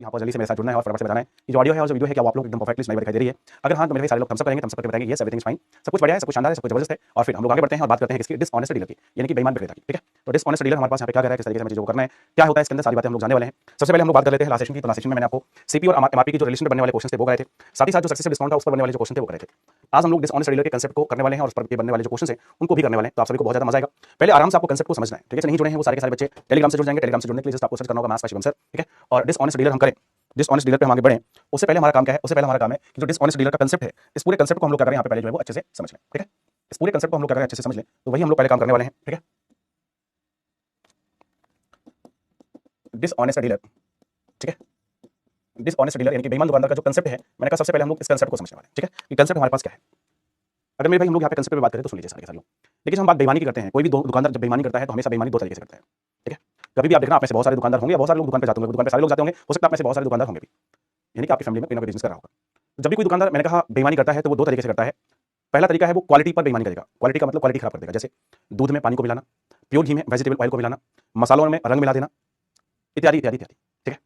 यहाँ पर जल्दी से मेरे साथ जुड़ना है और फटाफट से बताना है कि जो ऑडियो है और जो वीडियो है क्या वो आप लोग एकदम परफेक्टली सुनाई दिखाई दे रही है। अगर हाँ तो मेरे भाई सारे लोग थम्स अप करेंगे, थम्स अप करके बताएंगे यस एवरीथिंग इज फाइन, सब कुछ बढ़िया है, सब कुछ शानदार है, सब कुछ जबरदस्त है। और फिर हम लोग आगे बढ़ते हैं और बात करते हैं किसकी, डिसऑनेस्ट डीलर की, यानी कि बेईमान विक्रेता की। ठीक है, तो डिसऑनेस्ट डीलर हमारे पास यहाँ पे क्या कह रहा है, किस तरीके से हमें चीजों को करना है, क्या होता है इसके अंदर, सारी बातें हम लोग जानने वाले हैं। सबसे पहले हम लोग बात कर लेते हैं लास्ट सेशन की। तो लास्ट सेशन में मैंने आपको सीपी और एमआरपी की जो रिलेशन बनने वाले क्वेश्चन थे वो कराए थे, साथ ही साथ जो सक्सेसिव डिस्काउंट था उस पर बनने वाले जो क्वेश्चन थे वो कराए थे। आज हम लोग डिसऑनेस्ट डीलर के कंसेप्ट को करने वाले हैं और उस पर बनने वाले जो क्वेश्चन है उनको भी करने वाले हैं। तो आप सभी को बहुत ज्यादा मजा आएगा। पहले आराम से आपको कंसेप्ट को समझना है। ठीक है, नहीं जुड़े हैं वो सारे के सारे बच्चे टेलीग्राम से जुड़ जाएंगे। टेलीग्राम से जुड़ने के लिए जस्ट आपको सर्च करना होगा मास का शिवम सर। ठीक है, और डिसऑनेस्ट डीलर हम करें, डिसऑनेस्ट डीलर पे हम आगे बढ़े उससे पहले हमारा काम क्या है, उससे पहले हमारा काम है कि जो डिसऑनेस्ट डीलर का कंसेप्ट है, इस पूरे कंसेप्ट को हम लोग कर रहे हैं यहाँ पे पहले जो है वो अच्छे से समझ लें। ठीक है, इस पूरे कंसेप्ट को हम लोग कर रहे हैं अच्छे से समझ लें, तो वही हम लोग पहले काम करने वाले हैं। ठीक है, डिसऑनेस्ट डीलर। ठीक है, डिसऑनेस्ट डीलर यानी कि बेईमान दुकानदार का जो कंसेप्ट है, मैंने कहा सबसे पहले हम लोग इस कंसेप्ट को समझने वाले हैं। ठीक है, कि कंसेप्ट हमारे पास क्या है। अगर मेरे भाई हम लोग यहाँ पे कंसेप्ट पे बात करें तो सुन लीजिए सारे के सारे लोग। देखिए जब हम बात बेईमानी की करते हैं, कोई भी दुकानदार जब बेईमानी करता है तो हमेशा बेईमानी दो तरीके से करता है। ठीक है, कभी भी आप देखना आप में से बहुत सारे दुकानदार होंगे, बहुत सारे लोग दुकान पे जाते होंगे, दुकान पे सारे लोग जाते होंगे, हो सकता है आप में से बहुत सारे दुकानदार होंगे भी, यानी कि आपकी फैमिली में कोई ना कोई बिजनेस कर रहा होगा। तो जब भी कोई दुकानदार मैंने कहा बेईमानी करता है तो वो दो तरीके से करता है। पहला तरीका है वो क्वालिटी पर बेईमानी करेगा। क्वालिटी का मतलब क्वालिटी खराब कर देगा, जैसे दूध में पानी को मिलाना, प्योर घी में वेजिटेबल ऑयल को मिलाना, मसालों में रंग मिला देना, इत्यादि इत्यादि इत्यादि। ठीक है,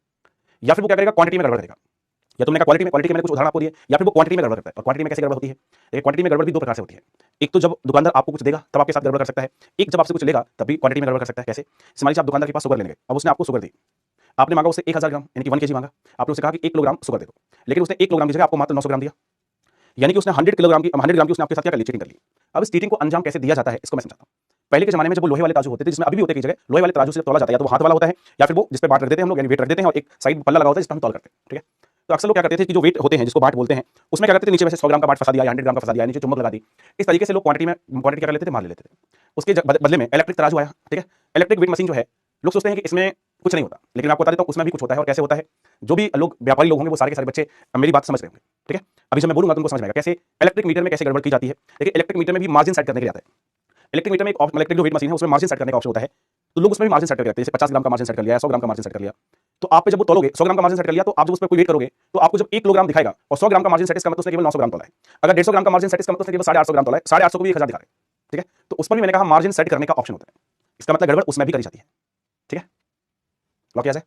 या फिर वो क्या करेगा, क्वांटिटी में गड़बड़ करेगा। या तुमने कहा क्वालिटी में, क्वालिटी के मैंने कुछ उदाहरण आपको दिए, या फिर वो क्वांटिटी में गड़बड़ करता है। और क्वांटिटी में कैसे गड़बड़ होती है, देखिए क्वांटिटी में गड़बड़ भी दो प्रकार से होती है। एक तो जब दुकानदार आपको कुछ देगा तब आपके साथ गड़बड़ कर सकता है, एक जब आपसे कुछ लेगा तब भी क्वांटिटी में गड़बड़ कर सकता है। कैसे, मान लीजिए आप दुकानदार के पास शुगर लेने गए, अब उसने आपको शुगर दी, आपने मांगा उससे 1000 ग्राम यानी कि 1 केजी मांगा, आपने उससे कहा कि 1 किलोग्राम शुगर दे दो, लेकिन उसने 1 किलोग्राम की जगह आपको मात्र 900 ग्राम दिया, यानी कि उसने 100 किलोग्राम की 100 ग्राम की उसने आपके साथ क्या कर ली, चीटिंग कर ली। अब इस चीटिंग को अंजाम कैसे दिया जाता है इसको मैं समझाता हूं। पहले के जमाने में जब वो लोहे वाले तराजू होते थे, जिसमें अभी भी होते हैं, की जगह लोहे वाले तराजू से तोला जाता है, या तो वो हाथ वाला होता है या फिर वो जिस पे बाट रख देते हैं हम लोग, यानी वेट रख देते हैं और एक साइड पल्ला लगा होता है जिस पर हम तौल करते हैं। ठीक है, तो अक्सर लोग क्या करते थे कि जो वेट होते हैं जिसको बाट बोलते हैं, उसमें क्या करते थे, नीचे वैसे 100 ग्राम का बाट फंसा दिया, 100 ग्राम का फंसा दिया, नीचे चुम्बक लगा दी। इस तरीके से लोग क्वांटिटी क्या कर लेते थे, मार लेते थे। उसके बदले में इलेक्ट्रिक तराजू आया। ठीक है, इलेक्ट्रिक वेट मशीन जो है, लोग सोचते हैं कि इसमें कुछ नहीं होता, लेकिन आपको बता देता हूं उसमें भी कुछ होता है। और कैसे होता है, जो भी लोग व्यापारी लोग होंगे वो सारे के सारे बच्चे मेरी बात समझ रहे होंगे। ठीक है, अभी जब मैं बोलूंगा तुमको समझ में आएगा कैसे इलेक्ट्रिक मीटर में कैसे गड़बड़ की जाती है। देखिए इलेक्ट्रिक मीटर में भी मार्जिन सेट करने के लिए आता है। इलेक्ट्रिक मीटर में एक इलेक्ट्रिक जो वेट मशीन है उसमें मार्जिन सेट करने का ऑप्शन होता है, तो लोग उसमें भी मार्जिन सेट करके रखते हैं। जैसे 50 ग्राम का मार्जिन सेट कर लिया, 100 ग्राम का मार्जिन सेट कर लिया, तो आप पे जब वो तोलोगे 100 ग्राम का मार्जिन सेट कर लिया, तो आप जब उस पर कोई वेट करोगे तो आपको जब 1 किलोग्राम दिखाएगा और 100 ग्राम का मार्जिन सेट इसका मतलब उसने केवल 900 ग्राम तोला है। अगर 150 ग्राम का मार्जिन सेट इसका मतलब उसने केवल 850 ग्राम तोला है, 850 को भी 1000 दिखा रहे हैं। ठीक है, तो उस पर भी मैंने कहा मार्जिन सेट करने का ऑप्शन होता है, इसका मतलब गड़बड़ उसमें भी करी जाती है। ठीक है, लॉक किया जाए।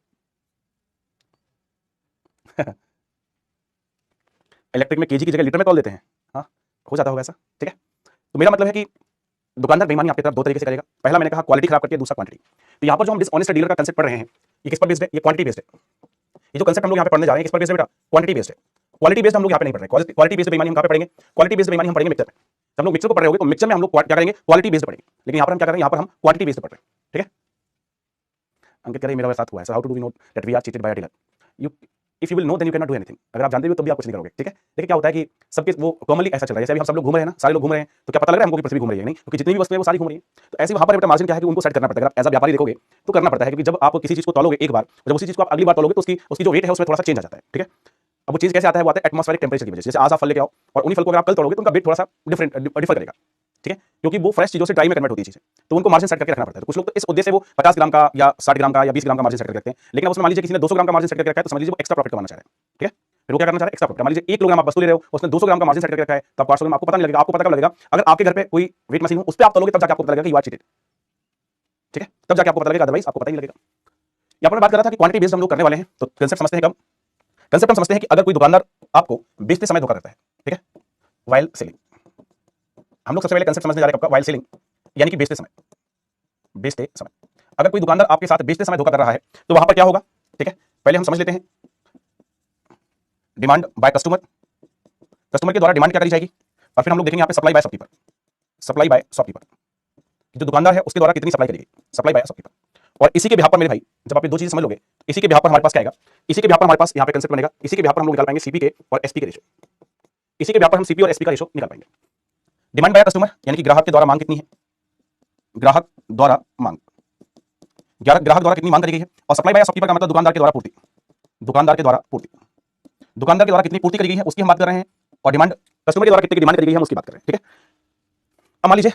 इलेक्ट्रिक में केजी की जगह लीटर में तोल देते हैं, हाँ हो जाता होगा ऐसा। ठीक है, तो मेरा मतलब है कि दुकानदार बेईमानी आपकी तरफ दो तरीके से करेगा। पहला मैंने कहा क्वालिटी खराब करके, दूसरा क्वांटिटी। तो यहाँ पर जो हम डिसऑनेस्ट डीलर का कंसेप्ट पढ़ रहे हैं ये किस पर बेस्ड है, ये क्वांटिटी बेस्ड है। ये जो कंसेप्ट हम लोग यहाँ पे पढ़ने जा रहे हैं किस पर बेस्ड है बेटा, क्वांटिटी बेस्ड है। क्वालिटी बेस्ड हम लोग यहाँ पे नहीं पढ़ रहे हैं। क्वालिटी बेस्ड बेईमानी हम कहाँ पे पढ़ेंगे, क्वालिटी बेस्ड बेईमानी हम पढ़ेंगे मिक्सर में। जब हम लोग मिक्सर को पढ़ रहे होंगे तो मिक्सर में हम लोग क्या करेंगे, क्वालिटी बेस्ड पढ़ेंगे। लेकिन यहाँ पर हम क्या करेंगे, यहाँ पर हम क्वांटिटी बेस्ड पढ़ रहे हैं। ठीक है, अंकित कह रहे मेरा साथ हुआ है sir, how to do we know that we are cheated by a dealer, you if you will know then you can not do anything. अगर आप जानते हो तब भी आप कुछ नहीं करोगे। ठीक है, देखिए क्या होता है कि सबके वो कॉमनली ऐसा चल रहा है, जैसे अभी हम सब लोग घूम रहे हैं ना, सारे लोग घूम रहे हैं, तो क्या पता लग रहा है हमको कि पृथ्वी घूम रही है नहीं, क्योंकि जितनी भी वस्तुएं वो सारी घूम रही हैं। तो ऐसे वहां पर बेटा मार्जिन क्या है कि उनको सेट करना पड़ता है। अगर एज अ व्यापारी देखोगे तो करना पड़ता है, क्योंकि जब आप किसी चीज को तोलोगे एक बार, जब उसी चीज को आप अगली बार तोलोगे तो उसकी जो वेट है उसमें थोड़ा सा चेंज आ जाता है। ठीक है, अब वो चीज कैसे आता है, वो आता है एटमॉस्फेरिक टेंपरेचर की वजह से। जैसे आज आप फल लेके आओ और उन्हीं फल को अगर आप कल तोड़ोगे तो उनका वेट थोड़ा सा डिफर करेगा। ठीक है, क्योंकि वो फ्रेश चीजों से ड्राई में कन्वर्ट होती है चीजें, तो उनको मार्जिन सेट करके रखना पड़ता है। तो कुछ लोग तो इस उद्देश्य से वो 50 ग्राम का या 60 ग्राम का या 20 ग्राम का मार्जिन सेट करके रखते हैं। लेकिन अब उसमें मान लीजिए किसी ने 200 ग्राम का मार्जिन सेट करके रखा है, तो समझ लीजिए वो एक्स्ट्रा प्रॉफिट कमाना चाह रहा है। ठीक है, फिर वो क्या करना चाह रहा है, एक्स्ट्रा प्रॉफिट। मान लीजिए 1 किलोग्राम आप वस्तु ले रहे हो, उसने 200 ग्राम का मार्जिन सेट करके रखा है, तो आप 500 ग्राम आपको पता नहीं लगेगा। आपको पता कब लगेगा, अगर आपके घर पे कोई वेट मशीन हो उस पर आप तोलोगे तब जाके आपको पता लगेगा कि यू आर चीटेड। ठीक है, तब जाके आपको पता लगेगा, अदरवाइज आपको पता ही नहीं लगेगा। यहाँ पर मैं बात कर रहा था कि क्वांटिटी बेस्ड हम लोग करने वाले हैं, तो कंसेप्ट समझते हैं कब, कंसेप्ट हम समझते हैं कि अगर कोई दुकानदार आपको बेचते समय धोखा करता है। ठीक है, वाइल सेलिंग, हम लोग सबसे पहले कंसेप्ट समझने जा रहे हैं कब का, वाइल सेलिंग यानी कि बेचते समय। बेचते समय अगर कोई दुकानदार आपके साथ बेचते समय धोखा कर रहा है तो वहां पर क्या होगा। ठीक है, पहले हम समझ लेते हैं डिमांड बाय कस्टमर, कस्टमर के द्वारा डिमांड क्या करी जाएगी, और फिर हम लोग देखेंगे यहाँ पे supply by shopkeeper. Supply by shopkeeper, जो दुकानदार है उसके द्वारा कितनी सप्लाई करी गई, सप्लाई बाय शॉपकीपर। और इसी के बिहाफ पर मेरे भाई जब आप ये दो चीजें समझ लोगे, इसी के बिहाफ पर हमारे पास क्या आएगा, इसी के बिहाफ पर हमारे पास यहाँ पे कंसेप्ट बनेगा। इसी के बिहाफ पर हम लोग निकाल पाएंगे सीपी के और एसपी के रेशो। इसी के बिहाफ पर हम सीपी और एसपी का रेशो निकाल पाएंगे। डिमांड बाय कस्टमर यानी कि ग्राहक के द्वारा मांग कितनी है, ग्राहक द्वारा मांग, ग्राहक द्वारा कितनी मांग करी गई है। और सप्लाई बाय शॉपकीपर का मतलब दुकानदार के द्वारा पूर्ति, दुकानदार के द्वारा पूर्ति, दुकानदार के द्वारा कितनी पूर्ति करी गई है उसकी हम बात कर रहे हैं। और डिमांड कस्टमर के द्वारा कितनी की डिमांड करी गई है हम उसकी बात कर रहे हैं। ठीक है, अब मान लीजिए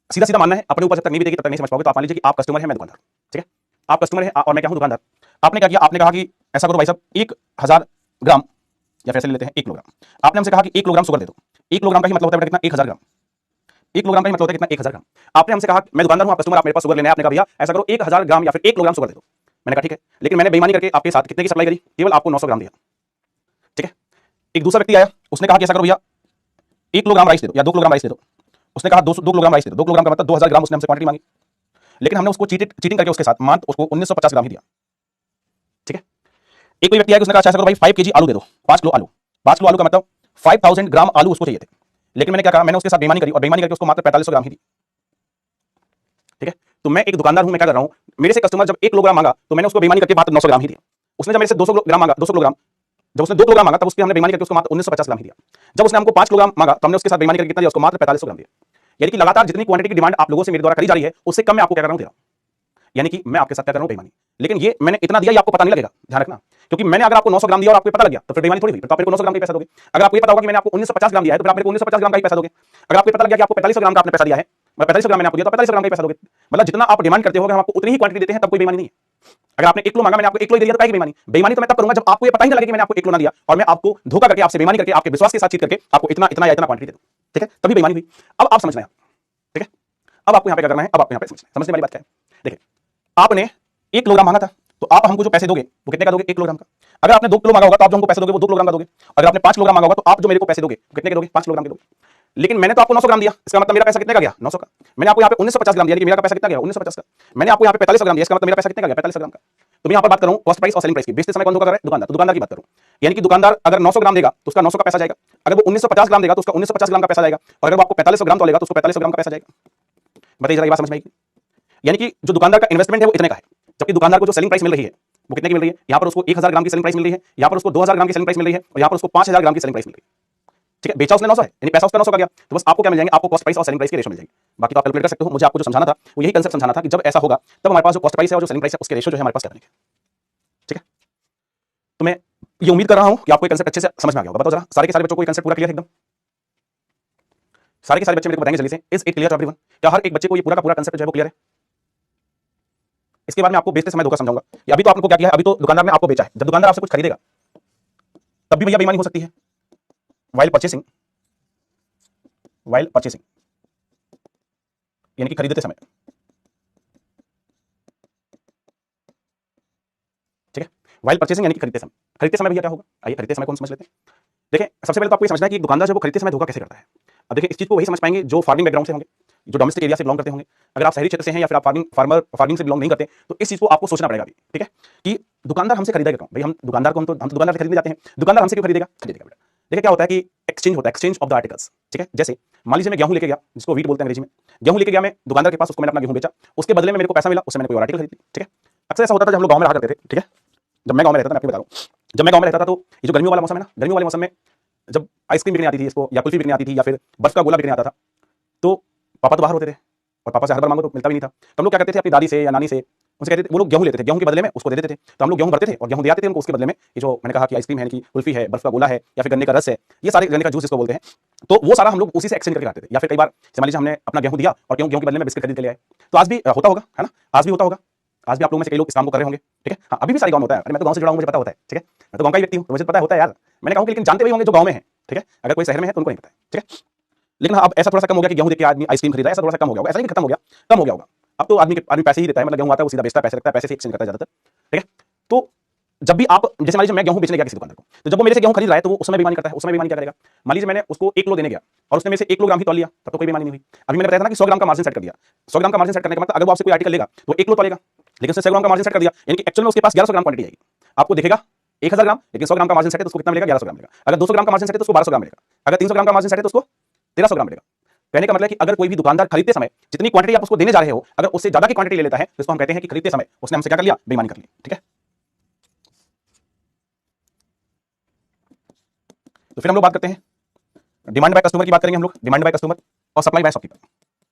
सीधा सीधा मानना है, अपने ऊपर जब तक नहीं बीतेगी तब तक नहीं समझ पाओगे। तो आप मान लीजिए कि आप कस्टमर है, मैं दुकानदार। ठीक है, आप कस्टमर है और मैं क्या हूं, दुकानदार। आपने क्या किया, आपने कहा कि ऐसा करो भाई साहब 1000 ग्राम, या फिर ऐसे ले लेते हैं 1 किलोग्राम। आपने हमसे कहा कि 1 किलोग्राम शुगर दे दो। 1 किलोग्राम का ही मतलब होता है कितना, 1000 ग्राम। 1 किलोग्राम का ही मतलब होता है कितना, 1000 ग्राम। आपने हमसे कहा मैं दुकानदार हूं, आप कस्टमर, आप मेरे पास शुगर लेने आए, आपने कहा भैया ऐसा करो 1000 ग्राम या फिर 1 किलोग्राम शुगर दे दो। मैंने कहा ठीक है, लेकिन मैंने बेईमानी करके आपके साथ कितने की सप्लाई करी? केवल आपको 900 ग्राम दिया। ठीक है, एक दूसरा व्यक्ति आया, उसने कहा कि ऐसा करो भैया 1 किलोग्राम राइस दे दो या 2 किलोग्राम राइस दे दो। उसने कहा 2 किलोग्राम राइस दे दो। 2 किलोग्राम का मतलब 2000 ग्राम उसने हमसे क्वांटिटी मांगी, लेकिन हमने उसको चीटिंग करके उसके साथ मात्र उसको 1950 ग्राम ही दिया। ठीक है, एक कोई व्यक्ति आया, उसने कहा ऐसा करो भाई 5 केजी आलू दे दो, 5 किलो आलू। 5 किलो आलू का मतलब 5000 ग्राम आलू उसको चाहिए थे, लेकिन मैंने क्या कहा, मैंने उसके साथ बेईमानी करी और बेईमानी करके उसको मात्र 4500 ग्राम ही दी। ठीक है, तो मैं एक दुकानदार हूं, मैं क्या कर रहा हूं, मेरे से कस्टमर जब 1 किलोग्राम मांगा तो मैंने उसको बेईमानी करके मात्र 900 ग्राम ही दिया। उसने जब मेरे से 200 ग्राम मांगा, 200 किलोग्राम, जब उसने 2 किलोग्राम मांगा तब उसकी हमने बेईमानी करके उसको मात्र 1950 ग्राम ही दिया। जब उसने हमको 5 किलोग्राम मांगा तो हमने उसके साथ बेईमानी करके कितना दिया, उसको मात्र 4500 ग्राम दिया। यानी कि लगातार जितनी क्वांटिटी की डिमांड आप लोगों से मेरे द्वारा करी जा रही है उससे कम मैं आपको क्या कर रहा हूं, दे रहा हूं। यानी कि मैं आपके साथ क्या कर रहा हूं, बेईमानी। लेकिन ये मैंने इतना दिया, ये आपको पता नहीं लगेगा, ध्यान रखना, क्योंकि मैंने अगर आपको 900 ग्राम दिया और आपको पता लग गया तो फिर बेईमानी थोड़ी हुई, तो आप मेरे को 900 ग्राम का पैसा दोगे। अगर आपको ये पता होगा कि मैंने आपको 1950 ग्राम दिया है तो फिर आप मेरे को 1950 ग्राम का ही पैसा दोगे। अगर आपको पता लग गया कि आपको 4500 ग्राम का आपने पैसा दिया है, मैं 4500 ग्राम मैंने आपको दिया तो 4500 ग्राम का ही पैसा दोगे। मतलब जितना आप डिमांड करते हो हम आपको उतनी ही क्वांटिटी देते हैं, तब कोई बेईमानी नहीं है। अगर आपने 1 किलो मांगा, मैंने आपको 1 किलो दिया तो काहे की बेईमानी? बेईमानी तो मैं तब करूंगा जब आपको ये पता ही ना लगे कि मैंने आपको 1 किलो ना दिया और मैं आपको धोखा करके, आपसे बेईमानी करके, आपके विश्वास के साथ चीट करके आपको इतना इतना या इतना क्वांटिटी दे दूं। ठीक है, तभी बेईमानी हुई। अब आप समझना है, ठीक है, अब आपको यहां पे क्या करना है, अब आपको यहां पे समझने वाली बात क्या है। देखिए, आपने 1 किलोग्राम मांगा था तो आप हमको जो पैसे दोगे वो कितने का दोगे, 1 किलोग्राम का। अगर आपने 2 किलो मांगा होगा तो आप जो हमको पैसे दोगे वो 2 किलोग्राम का दोगे। अगर आपने 5 किलोग्राम मांगा होगा तो आप जो मेरे को पैसे दोगे वो कितने के दोगे, 5 किलोग्राम के दोगे। लेकिन मैंने तो आपको 900 ग्राम दिया, इसका मतलब मेरा पैसा कितने का गया, 900 का। मैंने आपको यहाँ पे 1950 ग्राम दिया, कि मेरा पैसा कितना गया, 1950 का। मैंने आपको यहाँ पे 45 ग्राम दिया, इसका मतलब मेरा पैसा कितने का गया, 45 ग्राम का। तो मैं यहाँ पर बात करूं कॉस्ट प्राइस और सेलिंग प्राइस की। बेचते समय कौन धोखा कर रहा है, दुकानदार। तो दुकानदार की बात करूं, यानी कि दुकानदार अगर 900 ग्राम देगा तो उसका 900 का पैसा जाएगा। अगर वो 1950 ग्राम देगा तो उसका 1950 ग्राम का पैसा जाएगा। और अगर वो आपको 45 ग्राम तोलेगा तो उसको 45 ग्राम का पैसा जाएगा। बताइए जरा, ये बात समझ में आएगी? यानी कि जो दुकानदार का इन्वेस्टमेंट है वो इतने का है, जबकि दुकानदार को जो सेलिंग प्राइस मिल रही है वो कितने की मिल रही है। यहाँ पर उसको 1000 ग्राम की सेलिंग प्राइस मिल रही है, यहाँ पर उसको 2000 ग्राम की सेलिंग प्राइस मिल रही है और यहाँ पर उसको 5000 ग्राम की सेलिंग प्राइस मिल रही है। ठीक है, बेचा उसने 900 है, यानी पैसा उसका 900 का गया, तो बस आपको क्या मिल जाएंगे, आपको कॉस्ट प्राइस और सेलिंग प्राइस के रेशो मिल जाएंगे। बाकी तो आप कैलकुलेट कर सकते हो। मुझे आपको जो समझाना था वो यही कंसेप्ट समझाना था कि जब ऐसा होगा तब हमारे पास जो कॉस्ट प्राइस है और जो सेलिंग प्राइस है उसके रेशो जो है हमारे पास क्या बनेंगे। ठीक है, तो मैं ये उम्मीद कर रहा हूं कि आपको ये कंसेप्ट अच्छे से समझ में आ गया होगा। बताओ जरा, सारे के सारे बच्चों को ये कंसेप्ट पूरा क्लियर है एकदम? सारे के सारे बच्चे मेरे को बताएंगे जल्दी से, is it clear to everyone? क्या हर एक बच्चे को ये पूरा का पूरा कंसेप्ट जो है वो क्लियर है? इसके बाद मैं आपको बेचते समय धोखा समझाऊंगा। कि अभी तो आपको क्या किया है, अभी तो दुकानदार ने आपको बेचा है, जब दुकानदार आपसे कुछ खरीदेगा तब भी भैया बेईमानी हो सकती है। वाइल परचेसिंग, वाइल परचेसिंग यानी कि खरीदते समय। ठीक है, वाइल परचेसिंग यानी कि खरीदते समय भैया क्या होगा, आइए खरीदते समय कौन समझ लेते हैं। देखिए, सबसे पहले तो आपको ये समझना है कि एक दुकानदार जो वो खरीदते समय धोखा कैसे करता है। अब देखिए, इस चीज को वही समझ पाएंगे जो फार्मिंग बैकग्राउंड से होंगे, जो डोमेस्टिक एरिया से बिलोंग करते होंगे। अगर आप शहरी क्षेत्र से हैं या फिर आप फार्मिंग से बिलोंग नहीं करते तो इस चीज को आपको सोचना पड़ेगा अभी। ठीक है, कि दुकानदार हमसे खरीदेगा क्यों भाई, हम दुकानदार को हम तो दुकानदार से खरीदने जाते हैं, दुकानदार हमसे क्यों खरीदेगा बेटा। देखिए क्या होता है कि एक्सचेंज होता है, एक्सचेंज ऑफ द आर्टिकल्स। ठीक है, जैसे मान लीजिए मैं गेहूं लेके गया, जिसको वीट बोलते हैं अंग्रेजी में। गेहूं लेके गया मैं दुकानदार के पास, उसको मैंने अपना गेहूं बेचा, उसके बदले में मेरे को पैसा मिला, उससे मैंने कोई और आर्टिकल खरीद ली। ठीक है, अक्सर ऐसा होता था जब हम लोग गांव में रहा करते थे। ठीक है, जब मैं गांव में रहता था, मैं आपको बता रहा हूं, जब मैं गांव में रहता था तो ये जो गर्मियों वाला मौसम है ना, गर्मियों वाले मौसम में जब आइसक्रीम बिकने आती थी इसको, या कुल्फी बिकने आती थी, या फिर बर्फ का गोला बिकने आता था, तो पापा तो बाहर होते थे और पापा से हर बार मांगो तो मिलता भी नहीं था। तो हम लोग क्या करते थे, अपनी दादी से या नानी से उनसे कहते थे, वो लोग गेहूं लेते थे, गेहूं के बदले में उसको दे देते थे। तो हम लोग गेहूं भरते थे और गेहूं दे आते थे उनको, उसके बदले में ये जो मैंने कहा कि आइसक्रीम है, कि कुल्फी है, बर्फ का गोला है, या फिर गन्ने का रस है, ये सारे गन्ने का जूस जिसको बोलते हैं, तो वो सारा हम लोग उसी से एक्सचेंज करके आते थे। या फिर कई बार मान लीजिए हमने अपना गेहूं दिया और गेहूं के बदले में बिस्किट खरीद के ले आए। तो आज भी होता होगा, है ना, आज भी होता होगा, आज भी आप लोगों में से कई लोग इस काम को कर रहे होंगे। ठीक है, हाँ, अभी भी सारे गांव में होता है। मैं तो गांव से जुड़ा हूं, मुझे पता होता है। ठीक है, मैं तो गांव का ही व्यक्ति हूं, मुझे पता होता है यार। मैंने कहा कि लेकिन जानते भी होंगे जो गांव में है। ठीक है, अगर कोई शहर में है तो उनको नहीं पता है। ठीक है, लेकिन अब ऐसा थोड़ा सा कम हो गया कि गेहूं देके आदमी आइसक्रीम खरीद रहा है, ऐसा थोड़ा सा कम हो गया होगा। ऐसा नहीं खत्म हो गया, कम हो गया होगा। अब तो आदमी पैसे ही देता है, मतलब गेहूं आता है वो सीधा बेचता है, पैसे रखता है, पैसे से एक्सचेंज करता है ज्यादातर। ठीक है, तो जब भी आप, जैसे मान लीजिए मैं गेहूं बेचने गया किसी दुकानदार को, तो जब वो मेरे से गेहूं खरीद रहा है तो वो उस समय बेईमानी करता है। उस समय बेईमानी क्या करेगा, मान लीजिए मैंने उसको 1 किलो देने गया और उसने मेरे से 1 किलोग्राम ही तौल लिया, तब तो कोई बेईमानी नहीं हुई। अभी मैंने बताया था ना कि 100 ग्राम का मार्जिन सेट कर दिया। 100 ग्राम का मार्जिन सेट करने का मतलब अगर वो आपसे कोई आर्टिकल लेगा तो 1 किलो तौलेगा, लेकिन उसने 100 ग्राम का मार्जिन सेट कर दिया, यानी कि एक्चुअल में उसके पास 1100 ग्राम क्वांटिटी आएगी। आपको दिखेगा 1000 ग्राम, लेकिन 100 ग्राम का मार्जिन सेट है तो उसको कितना मिलेगा, 1100 ग्राम मिलेगा। अगर 200 ग्राम का मार्जिन सेट है तो उसको 1200 ग्राम मिलेगा। अगर 300 ग्राम का मार्जिन सेट है तो उसको 1300 ग्राम मिलेगा। कहने का मतलब है कि अगर कोई भी दुकानदार खरीदते समय जितनी क्वांटिटी आप उसको देने जा रहे हो, अगर उससे ज्यादा की क्वांटिटी ले लेता है तो इसको हम कहते हैं कि खरीदते समय उसने हमसे क्या कर लिया, बेईमानी कर ली। ठीक है, तो फिर हम लोग बात करते हैं डिमांड बाय कस्टमर की बात करेंगे हम लोग, डिमांड बाय कस्टमर और सप्लाई बाय शॉपकीपर।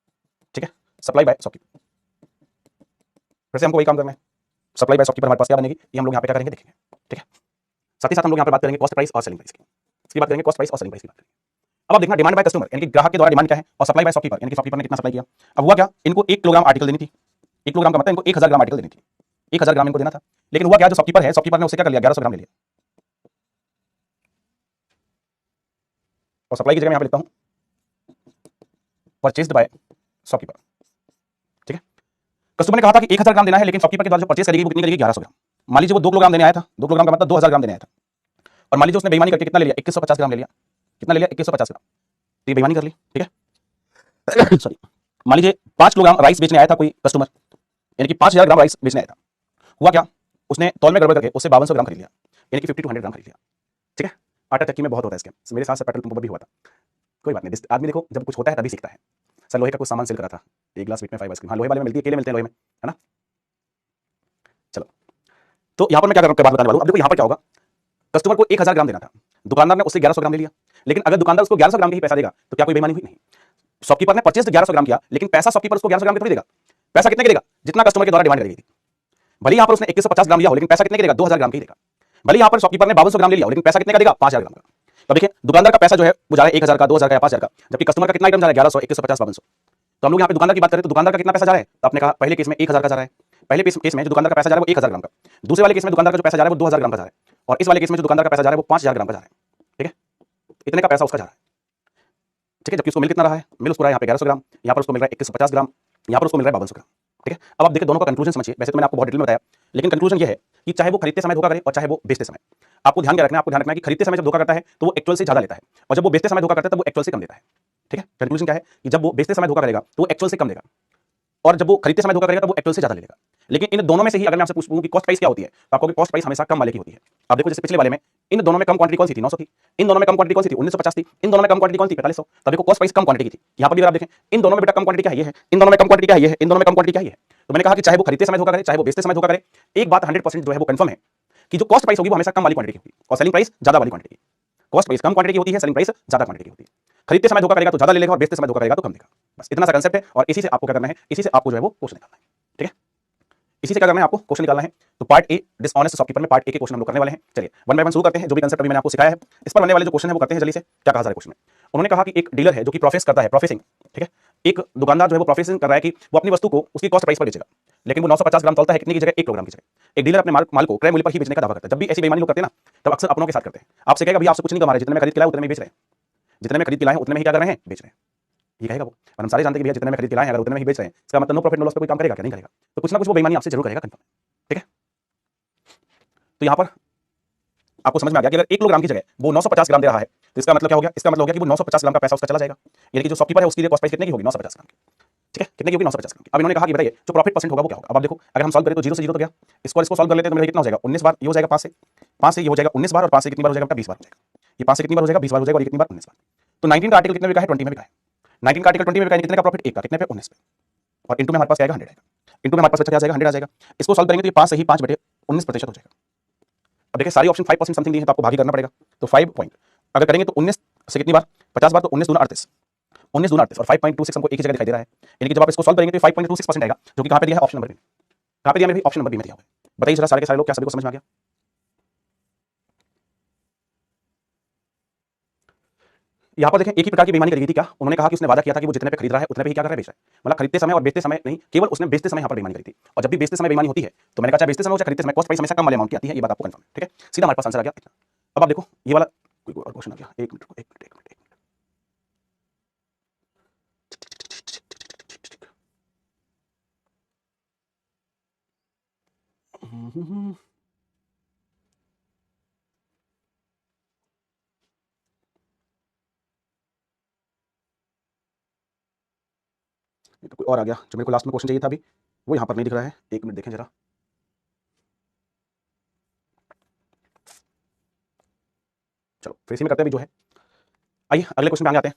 ठीक है, सप्लाई बाय शॉपकीपर, फिर से हमको वही काम करना है। सप्लाई बाय शॉपकीपर हमारे पास क्या बनेगी, ये हम लोग यहाँ पे क्या करेंगे देखेंगे। ठीक है, साथ ही साथ हम लोग यहाँ पे बात करेंगे कॉस्ट प्राइस और सेलिंग प्राइस की। इसकी बात करेंगे, कॉस्ट प्राइस और सेलिंग प्राइस की बात करेंगे। अब आप देखना डिमांड बाय कस्टमर यानी कि ग्राहक के द्वारा डिमांड क्या है, और सप्लाई बाय शॉपकीपर यानी कि शॉपकीपर ने कितना सप्लाई किया। अब हुआ क्या, इनको 1 किलोग्राम आर्टिकल देनी थी। 1 किलोग्राम का मतलब इनको 1000 ग्राम आर्टिकल देनी थी, 1000 ग्राम इनको देना था। लेकिन हुआ क्या, जो शॉपकीपर है, शॉपकीपर ने उससे क्या कर लिया, 1100 ग्राम ले लिया। और सप्लाई की जगह मैं यहाँ पे लिखता हूँ परचेज्ड बाय शॉपकीपर। ठीक है, कस्टमर ने कहा था कि 1000 ग्राम देना है, लेकिन शॉपकीपर के द्वारा जो परचेस करेगी वो कितनी करेगी, 1100 ग्राम। मान लीजिए वो 2 किलोग्राम देने आया था, 2 किलोग्राम का मतलब 2000 ग्राम देने आया था, और मान लीजिए उसने बेईमानी करके कितना ले लिया, 2150 ग्राम ले लिया। कितना ले लिया, 2150 ग्राम। तो ये बेईमानी कर ली, ठीक है। सॉरी, मान लीजिए 5 किलोग्राम राइस बेचने आया था कोई कस्टमर, यानी कि 5000 ग्राम राइस बेचने आया था। हुआ क्या, उसने तौल में गड़बड़ करके उससे 5200 ग्राम खरीद लिया, यानी कि 50 to 100 ग्राम खरीद लिया, ठीक है। आटा चक्की में बहुत होता है स्कैम, मेरे साथ पेट्रोल पंप पर भी हुआ था। कोई बात नहीं, आदमी देखो जब कुछ होता है तभी सीखता है। सर लोहे का कुछ सामान सेल करा था, 1 ग्लास वीट में 5 आइसक्रीम, हाँ लोहे वाले में मिलती है, केले मिलते हैं लोहे में, है ना। चलो, तो यहाँ पर मैं क्या बात बताने वाला हूँ। अब देखो यहाँ पर क्या होगा, कस्टमर को 1000 ग्राम देना था, दुकानदार ने उससे 1100 ग्राम ले लिया। लेकिन अगर दुकानदार उसको 1100 ग्राम का ही पैसा देगा तो क्या कोई बेईमानी हुई? नहीं। शॉपकीपर ने परचेज 1100 ग्राम किया, लेकिन पैसा शॉपकीपर उसको 1100 ग्राम का थोड़ी देगा। पैसा कितने का देगा, जितना कस्टमर के द्वारा डिमांड करी गई थी। भले यहाँ पर उसने 2150 ग्राम लिया हो, लेकिन पैसा कितने का देगा, 2000 ग्राम का ही देगा। भले यहाँ पर शॉपकीपर ने 5200 ग्राम ले लिया हो, लेकिन पैसा कितने का देगा, 5000 ग्राम का। तो देखिए दुकानदार का पैसा जो है वो जा रहा है 1000 का, 2000 का या 5000 का, जबकि कस्टमर का कितना आइटम जा रहा है, 1100, 2150, 5200। तो हम लोग यहाँ पे दुकानदार की बात करें तो दुकानदार का कितना पैसा जा रहा है, तो आपने कहा पहले केस में 1000 का जा रहा है। पहले केस में जो दुकानदार का पैसा जा रहा है वो 1000 ग्राम का, दूसरे वाले केस में दुकानदार का जो पैसा जा रहा है वो 2000 ग्राम का जा रहा है, और इस वाले केस में जो दुकानदार का पैसा जा रहा है वो 5000 ग्राम का जा रहा है, ठीक है। इतने का पैसा उसका जा रहा है, ठीक है। जबकि उसको मिल कितना रहा है, मिल उसको रहा है यहाँ पे 1100 ग्राम, यहाँ पर उसको मिल रहा है 2150 ग्राम, यहाँ पर उसको मिल रहा है 5200 ग्राम, ठीक है। अब आप देखिए दोनों का कंक्लूजन समझिए। वैसे तो मैंने आपको बहुत डिटेल में बताया, लेकिन कंक्लूजन ये है कि चाहे वो खरीदते समय धोखा करे और चाहे वो बेचते समय, आपको ध्यान रखना है कि खरीदते समय जब धोखा करता है तो वो एक्चुअल से ज्यादा लेता है, और जब वो बेचते समय धोखा करता है तब वो एक्चुअल से कम देता है, ठीक है। कंक्लूजन क्या है कि जब वो बेचते समय धोखा करेगा तो वो एक्चुअल से कम देगा, और जब वो खरीदते समय धोखा करेगा तब वो एक्चुअल से ज्यादा ले लेगा। लेकिन इन दोनों में से ही अगर मैं आपसे पूछूं कि कॉस्ट प्राइस क्या होती है, तो आपको कॉस्ट प्राइस हमेशा कम वाले की होती है। आप देखो जैसे पिछले वाले में इन दोनों में कम क्वांटिटी कौन सी थी, 900 थी। इन दोनों में कम क्वांटिटी कौन सी थी, 1950 थी। इन दोनों में कम क्वांटिटी कौन सी, 4500। तब देखो कॉस्ट प्राइस कम क्वांटिटी की थी। यहाँ पर भी अगर आप देखें इन दोनों में बेटा कम क्वांटिटी क्या है, ये है। इन दोनों में कम क्वांटिटी क्या है, ये है। इन दोनों में कम क्वांटिटी क्या है। तो मैंने कहा कि चाहे वो खरीदते समय धोखा करे चाहे वो बेचते समय धोखा करे, एक बात 100% जो है वो कंफर्म है कि जो कॉस्ट प्राइस होगी वो हमेशा कम वाली क्वांटिटी की होगी और सेलिंग प्राइस ज्यादा वाली क्वांटिटी की। कॉस्ट प्राइस कम क्वांटिटी की होती है, सेलिंग प्राइस ज्यादा क्वांटिटी की होती है। खरीदते समय धोखा करेगा तो ज्यादा ले लेगा और बेचते समय धोखा करेगा तो कम देगा। बस इतना सा कंसेप्ट है, और इसी से आपको क्या करना है, इसी से आपको जो है वो क्वेश्चन निकालना है, ठीक है। इसी से क्या करना है, आपको क्वेश्चन निकालना है। तो पार्ट ए डिसऑनेस्ट शॉपकीपर में पार्ट ए के क्वेश्चन हम लोग करने वाले हैं। चलिए वन बाय वन शुरू करते हैं। जो भी कंसेप्ट अभी मैंने आपको सिखाया है इस पर बनने वाले जो क्वेश्चन है वो करते हैं जल्दी से। क्या कहा जा रहा है क्वेश्चन में, उन्होंने कहा कि एक डीलर है जो कि प्रोफेस करता है, प्रोफेसिंग, ठीक है। एक दुकानदार जो है वो प्रोफेसिंग कर रहा है कि वो अपनी वस्तु को उसकी कॉस्ट प्राइस पर बेचेगा, लेकिन वो 950 ग्राम तौलता है कितनी की जगह, 1 किलोग्राम की जगह। एक डीलर अपने माल को क्रय मूल्य पर ही बेचने का दावा करता है। जब भी ऐसी बेईमानी लोग करते हैं ना, तब अक्सर अपनों के साथ करते हैं। आपसे कहेगा भैया आपसे कुछ नहीं कमा रहे, जितने में खरीद के लाए उतने में बेच रहे हैं, जितने में खरीद के लाए उतने में ही क्या कर रहे हैं, बेच रहे हैं, ये कहेगा वो। और हम सारे जानते हैं कि भैया जितने में खरीद के लाए अगर उतने में ही बेच रहे हैं, इसका मतलब नो प्रॉफिट नो लॉस पे कोई काम करेगा क्या, नहीं करेगा। तो कुछ ना कुछ वो बेईमानी आपसे जरूर करेगा, कंफर्म, ठीक है। तो यहां पर आपको समझ में आ गया कि अगर 1 किलोग्राम की जगह वो 950 ग्राम दे रहा है तो इसका मतलब क्या हो गया, इसका मतलब हो गया कि वो 950 ग्राम का पैसा उसका चला जाएगा। यानी कि जो शॉपकीपर है उसकी कॉस्ट प्राइस कितने की होगी, 950 ग्राम की, ठीक है। कितने की होगी, 950 ग्राम की। अब इन्होंने कहा कि बताइए जो प्रॉफिट परसेंट होगा वो क्या होगा। अब आप देखो अगर हम सॉल्व करें तो 0 से 0 तो गया, इसको सॉल्व कर लेते हैं तो मेरा कितना हो जाएगा, 19 बार। ये हो जाएगा 5 से ये हो जाएगा 19 बार, और 5 से कितनी बार हो जाएगा, 20 बार हो जाएगा। ये 5 से कितनी बार हो जाएगा, 20 बार हो जाएगा, और ये कितनी बार, 19 बार। तो 19 का आर्टिकल कितने में बिका है, 20 में बिका है। 19 का आर्टिकल 20 में बिका है, कितने का प्रॉफिट, 1 का, कितने पे, 19 पे, और इंटू में हमारे पास क्या आएगा, 100 आएगा। इंटू में हमारे पास क्या आ जाएगा, 100 आ जाएगा। इसको सॉल्व करेंगे तो ये 5 से ही 5/19% हो जाएगा। अब देखिए सारी ऑप्शन 5% समथिंग दी है तो आपको भागी करना पड़ेगा। तो 5 पॉइंट अगर करेंगे तो 19 से कितनी बार, 50 बार, तो 19 दूना 38, 19 दूना 38, और 5.26 हमको एक ही जगह दिखाई दे रहा है। यानी कि जब आप इसको सॉल्व करेंगे तो 5.26% आएगा, जो कि कहां पे दिया है, ऑप्शन नंबर बी में। कहां पे दिया मेरे, ऑप्शन नंबर बी में दिया हुआ है। बताइए जरा सारे के सारे लोग, क्या सभी को समझ में आ गया। यहाँ पर देखें एक ही प्रकार की बेईमानी करी गई थी। क्या उन्होंने कहा कि उसने वादा किया था कि वो जितने पे खरीद रहा है उतने पे ही क्या कर रहा है, बेच रहा है। मतलब खरीदते समय और बेचते समय नहीं, केवल उसने बेचते समय यहाँ पर बेईमानी करी थी। और जब भी बेचते समय बेईमानी होती है तो मैंने कहा चाहे बेचते समय हो चाहे खरीदते समय, कॉस्ट प्राइस हमेशा कम वाले अमाउंट की आती है, ये बात आपको कंफर्म है, ठीक है। सीधा हमारे पास आंसर आ गया इतना। अब आप देखो ये वाला कोई और क्वेश्चन आ गया, एक मिनट, ये तो कोई और आ गया जो मेरे को लास्ट में क्वेश्चन चाहिए था अभी, वो यहाँ पर नहीं दिख रहा है। एक मिनट देखें जरा। चलो फिर इसी में करते हैं अभी जो है। आइए अगले क्वेश्चन पे आगे आते हैं।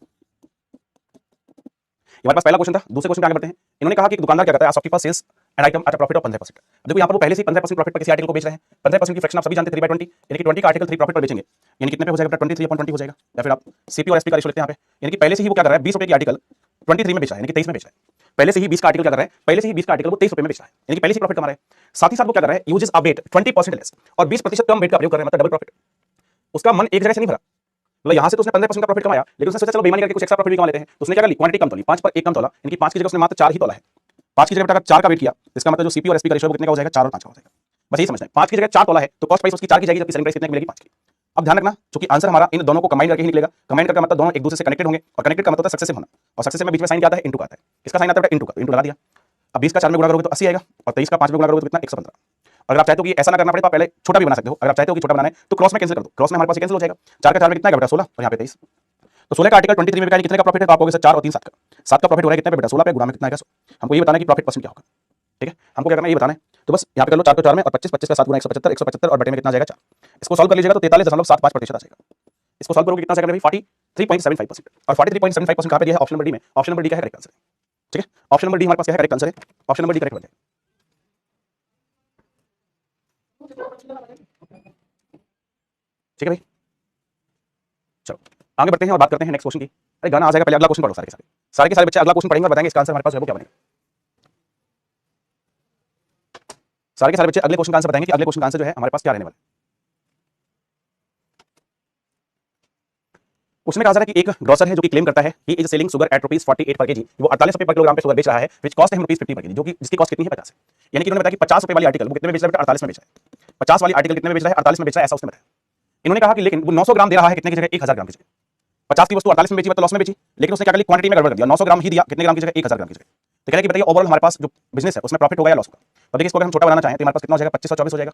हमारे पास पहला क्वेश्चन था, दूसरे क्वेश्चन पे आगे बढ़ते हैं। इन्होंने कहा कि दुकानदार क्या करता है, shopkeeper sells an item at a profit of 15%। देखो यहाँ पर वो पहले से 15% प्रॉफिट पर किसी आर्टिकल को बेच रहे हैं। 15% की फ्रैक्शन आप सभी जानते हैं 3/20, यानी कि 20 का आर्टिकल 3 प्रॉफिट पर बेचेंगे, यानी कितने पे हो जाएगा, 23/20 हो जाएगा। या फिर आप सीपी और एसपी का रेशो लेते हैं यहाँ पे, यानी कि पहले से ही वो क्या कर रहा है, 20 रुपए की आर्टिकल 23 में बेच रहा है, यानी कि 23 में बेच रहा है। पहले से ही 20 का आर्टिकल क्या कर रहा है, पहले से ही 20 का आर्टिकल वो 23 रुपए में बेच रहा है, यानी कि पहले से प्रॉफिट कमा रहा है। साथ ही साथ वो क्या कर रहा है, यूजेस अ वेट 20% लेस, और 20% कम वेट का प्रयोग कर रहा है, मतलब डबल प्रॉफिट। उसका मन एक जगह से नहीं भरा, मतलब यहाँ से तो उसने 15% का प्रॉफिट कमाया, लेकिन उसने सोचा चलो बेईमानी करके कुछ एक्स्ट्रा प्रॉफिट भी कमा लेते हैं। तो उसने क्या कर ली, क्वांटिटी कम तोली, 5 पर 1 कम तोला, यानी कि 5 की जगह उसने मात्र 4 ही तोला है। 5 की जगह 4 का वेट किया, इसका मतलब जो सीपी और एसपी का रेशो कितने का हो जाएगा, 4 और 5 का हो जाएगा। बस यही समझना है, 5 की जगह 4 तोला है तो कॉस्ट प्राइस उसकी 4 की जाएगी, जबकि सेलिंग प्राइस कितने की मिलेगी, 5 की। अब ध्यान रखना, क्योंकि आंसर हमारा इन दोनों को कंबाइन करके ही निकलेगा। कंबाइन करके मतलब दोनों एक दूसरे से कनेक्टेड होंगे, और कनेक्टेड का मतलब होता है सक्सेसिव होना, और सक्सेसिव में बीच में साइन क्या आता है, इनटू का आता है। इसका साइन आता है इनटू का, तो इनटू लगा दिया। अब 20 का 4 में गुणा करोगे तो 80 आएगा, और 23 का 5 में गुणा करोगे तो कितना 115। अगर आप चाहते हो कि ऐसा ना करना पड़े तो आप पहले छोटा भी बना सकते हो। अगर आप चाहते हो कि छोटा बनाना है तो क्रॉस में कैंसिल कर दो, क्रॉस में हमारे पास कैंसिल हो जाएगा। 4 का 4 में कितना आएगा बेटा 16, और यहाँ पे 23। तो 16 का आर्टिकल 23 में बिका है, कितने का प्रॉफिट है, तो आप कहोगे सर 4 और 3 7 का। 7 का प्रॉफिट हो रहा है कितने पे बेटा 16 पे, गुणा में कितना आएगा 100। हमको ये बताना है कि प्रॉफिट परसेंट क्या होगा। ठीक है, हमको क्या करना है ये बताना है। तो बस यहाँ पे कर लो 4 को 4 में और 25, 25 का 7 गुना 175, 175 और बटे में कितना आ जाएगा 4। इसको सॉल्व कर लीजिएगा तो 43.75% आ जाएगा। इसको सॉल्व करोगे कितना आएगा भाई 43.75%। और 43.75% कहाँ पे दिया है, ऑप्शन नंबर डी में। ऑप्शन नंबर डी क्या है, करेक्ट आंसर है। ठीक है, ऑप्शन नंबर डी हमारे पास क्या है, करेक्ट आंसर है। ऑप्शन नंबर डी करेक्ट हो जाएगा। ठीक है भाई, चलो आगे बढ़ते हैं और बात करते हैं नेक्स्ट क्वेश्चन की। अरे गाना आ जाएगा, पहले अगला क्वेश्चन पढ़ो। सारे के सारे बच्चे अगला क्वेश्चन पढ़ेंगे और बताएंगे इसका आंसर हमारे पास है वो क्या बनेगा। सारे के सारे बच्चे अगले क्वेश्चन का आंसर बताएंगे कि अगले क्वेश्चन का आंसर जो है हमारे पास क्या रहने वाला है। उसने कहा कि एक ग्रोसर है जो कि क्लेम करता है कि इज सेलिंग शुगर एट ₹48 पर केजी, वो 48 रुपए पर किलोग्राम पे शुगर बेच रहा है, विच कॉस्ट है ₹50 पर केजी, जो कि जिसकी कॉस्ट कितनी है 50 है। यानी कि उन्होंने बताया कि 50 रुपए वाली आर्टिकल वो कितने में बेच रहा है, 48 में बेच रहा है। 50 वाली आर्टिकल कितने में बेच रहा है, 48 में बेच रहा है, ऐसा उसने बताया। इन्होंने कहा कि लेकिन वो 900 ग्राम दे रहा है कितने की जगह, 1000 ग्राम की जगह। 50 की वस्तु 48 में बेची तो लॉस में बेची, लेकिन उसने क्या कर क्वांटिटी में गड़बड़ कर दिया, 900 ग्राम ही दिया, कितने ग्राम की जगह 1000 ग्राम की जगह। तो कह रहा है कि बताइए ओवरऑल हमारे पास जो बिजनेस है उसमें प्रॉफिट होगा या लॉस होगा। तो देखिए इसको अगर हम छोटा बनाना चाहें तो हमारे पास कितना हो जाएगा, 2524 हो जाएगा,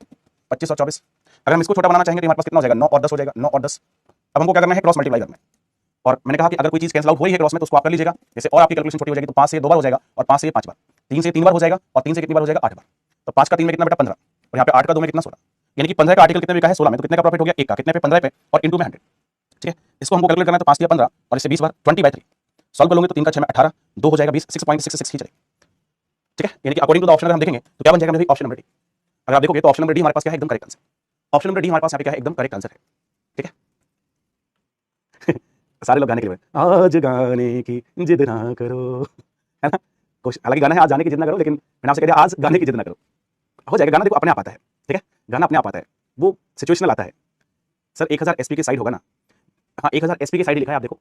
2524। अगर हम इसको छोटा बनाना चाहेंगे तो हमारे पास कितना हो जाएगा, 9 और 10 हो जाएगा, 9 और 10। अब हमको क्या करना है, क्रॉस मल्टीप्लाई करना है। और मैंने कहा कि अगर कोई चीज कैंसिल आउट हुई है क्रॉस में तो उसको आप कर लीजिएगा, जैसे और आपकी कैलकुलेशन छोटी हो जाएगी तो 5 से 2 बार हो जाएगा, और 5 से 5 बार, 3 से 3 बार हो जाएगा, और 3 से कितनी बार हो जाएगा 8 बार। तो 5 का 3 में कितना बेटा 15, और यहाँ पे 8 का 2 में कितना 16। यानी कि 15 का आर्टिकल कितने में बिका है 16 में, तो कितने का प्रॉफिट हो गया 1 का, कितने पे 15 पे, और इंटू में 100। ठीक है, इसको हमको कैलकुलेट करना है तो 5 दिया 15 और इससे 20 बार 20/3 सॉल्व कर लोगे तो 3 का 6 में 18, 2 हो जाएगा 20, 6.66 ही चलेगा। ठीक है, यानी कि अकॉर्डिंग टू द ऑप्शन अगर हम देखेंगे तो क्या बन जाएगा मेरे ऑप्शन नंबर डी। अगर आप देखोगे तो ऑप्शन नंबर डी हमारे पास क्या है, एकदम correct answer. Option number D हमारे पास यहाँ पे क्या है, एकदम करेक्ट आंसर है। ठीक है सारे लोग गाने के लिए आज गाने की जिद ना करो, है ना। हालांकि गाना है आज जाने की जिद ना करो, लेकिन मैंने आपसे कह दिया आज गाने की जिद ना करो। हो जाएगा, गाना देखो अपने आप आता है। ठीक है, गाना अपने आप आता है, वो सिचुएशनल आता है। सर 1000 एसपी की साइड होगा ना, हाँ 1000 एसपी की साइड लिखा है, आप देखो,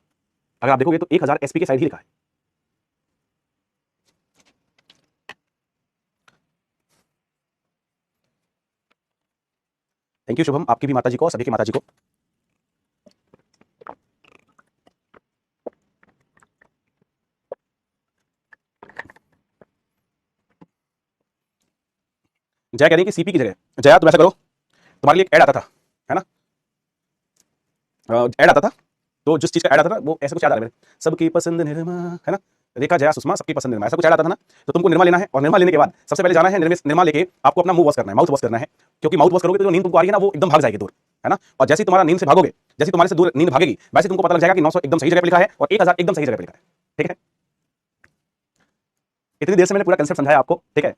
अगर आप देखोगे तो 1000 एसपी की साइड ही लिखा है। थैंक यू शुभम, आपकी भी माता जी को, सभी की माता जी को। जया कह रही है कि सीपी की जगह, जया तुम ऐसा करो, तुम्हारे लिए एक ऐड आता था, है ना, ऐड आता था, तो जिस चीज का ऐड आता था वो ऐसा कुछ याद आ रहा है मेरे, सबकी पसंद निर्मा, है ना, रेखा जया सुषमा सबकी पसंद निर्मा, ऐसा कुछ ऐड आता था ना। तो तुमको निर्मा लेना है, और निर्मा लेने के बाद सबसे पहले जाना है निर्मा लेके आपको अपना मुंह वॉश करना है, माउथ वॉश करना है, क्योंकि माउथ वॉश करोगे तो जो नींद तुमको आ रही है ना वो एकदम भाग जाएगी दूर, है ना। और जैसे तुम्हारा नींद से भागोगे, जैसे तुम्हारे से दूर नींद भागेगी, वैसे तुमको पता लग जाएगा कि 900 एकदम सही जगह पे लिखा है और 1000 एकदम सही जगह पे लिखा है। ठीक है, इतनी देर से मैंने पूरा कंसेप्ट समझाया आपको। ठीक है,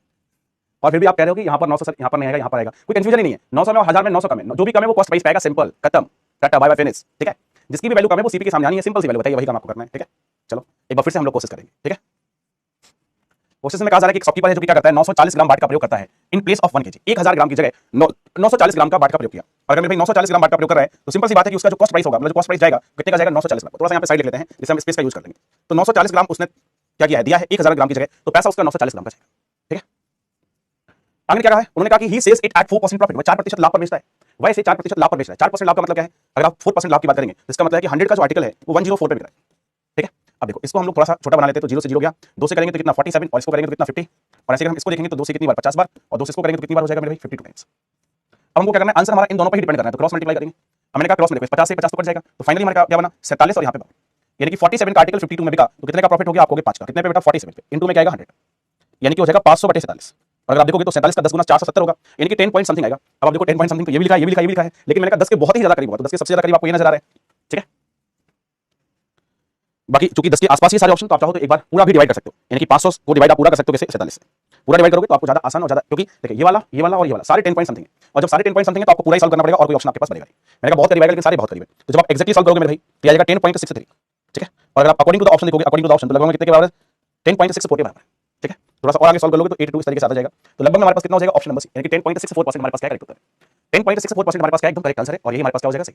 और फिर भी आप कह रहे हो कि यहाँ पर 900 सर यहाँ पर नहीं आएगा, यहाँ पर आएगा, कोई कंफ्यूजन ही नहीं है। 900 में और 1000 में 900 कम है, जो भी कम है वो कॉस्ट प्राइस पाएगा, सिंपल खत्म, टाटा बाय बाय फिनिश। ठीक है, जिसकी भी वैल्यू कम है वो सीपी के सामने आनी है, सिंपल सी वैल्यू बताइए, वही काम आपको करना है। ठीक है, चलो एक बार फिर से हम लोग कोशिश करेंगे। ठीक है, कोशिश में कहा जा रहा है कि एक शॉपकीपर है जो कि क्या करता है 940 ग्राम बाट का प्रयोग करता है इन प्लेस ऑफ 1 केजी, 1000 ग्राम की जगह 940 ग्राम का बाट का प्रयोग किया। और अगर मेरे भाई 940 ग्राम बाट का प्रयोग कर रहा है तो सिंपल सी बात है कि उसका जो कॉस्ट प्राइस होगा, मतलब जो कॉस्ट प्राइस जाएगा कितने का जाएगा 940 ग्राम। थोड़ा सा यहाँ पे साइड लिख लेते हैं जिससे हम स्पेस का यूज कर लेंगे। तो 940 ग्राम उसने क्या किया है, दिया है 1000 ग्राम की जगह, तो पैसा उसका 940 ग्राम का जाएगा। ठीक है, आगे क्या कहा है, उन्होंने कहा कि ही सेल्स इट एट 4% प्रॉफिट, वह 4% लाभ पर बेचता है। वह इसे 4% लाभ पर बेच रहा है। 4% लाभ का मतलब क्या है, अगर आप 4% लाभ की बात करेंगे तो इसका मतलब है कि 100 का जो आर्टिकल है वो 104 पे बिक रहा है। ठीक है, अब देखो इसको हम लोग थोड़ा सा छोटा बना लेते हैं, तो 0 से 0 गया, 2 से करेंगे तो कितना 47, और इसको करेंगे तो कितना 50, और ऐसे अगर हम इसको देखेंगे तो 2 से कितनी बार 50 बार, और 2 से इसको करेंगे तो कितनी बार हो जाएगा मेरे भाई 52 टाइम्स। अब हमको क्या करना है, आंसर हमारा इन दोनों पर ही डिपेंड करना है, तो क्रॉस मल्टीप्लाई करेंगे। अब मैंने कहा क्रॉस में देखो 50 से 50 तो कट जाएगा, तो फाइनली हमारा क्या बना 47 और यहाँ पे बार, यानी कि 47 का आर्टिकल 52 में बिका, तो कितने का प्रॉफिट हो गया आपको 5 का, कितने पे बेटा 47 पे, इंटू में क्या आएगा 100, यानी कि हो जाएगा 500/47। और अगर आप देखोगे तो 47 का 10 गुना 470 होगा, यानी कि 10 पॉइंट समथिंग आएगा। अब आप देखो 10 पॉइंट समथिंग, तो ये भी लिखा है, ये भी लिखा है, ये भी लिखा है, लेकिन मैंने कहा 10 के बहुत ही ज्यादा करीब होगा, तो 10 के सबसे ज्यादा करीब आपको ये नजर आ रहा है। ठीक है, बाकी चूंकि 10 के आसपास ही सारे ऑप्शन, तो आप चाहो तो एक बार पूरा भी डिवाइड कर सकते हो, यानी कि 500 को डिवाइड आप पूरा कर सकते हो कैसे 47 से, पूरा डिवाइड करोगे तो आपको ज्यादा आसान और ज्यादा, क्योंकि देखिए ये वाला और ये वाला सारे 10 पॉइंट समथिंग है, और जब सारे 10 पॉइंट समथिंग है तो आपको पूरा ही सॉल्व करना पड़ेगा और कोई ऑप्शन आपके पास बनेगा नहीं। मैंने कहा बहुत करीब आएगा लेकिन सारे बहुत करीब है, तो जब आप एक्जेक्टली सॉल्व करोगे मेरे भाई तो आ जाएगा 10.63। ठीक है, और अगर आप अकॉर्डिंग टू द ऑप्शन देखोगे, अकॉर्डिंग टू द ऑप्शन तो लगभग कितने के बराबर है, 10.64 के बराबर है। ठीक है, थोड़ा सा और आगे सॉल्व कर लोगे तो 82 इस तरीके से आता जाएगा, तो लगभग हमारे पास कितना हो जाएगा ऑप्शन नंबर सी, यानी कि 10.64% हमारे पास क्या करेक्ट होता है, 10.64% हमारे पास क्या एकदम करेक्ट आंसर है, और ये हमारे पास क्या हो जाएगा सही।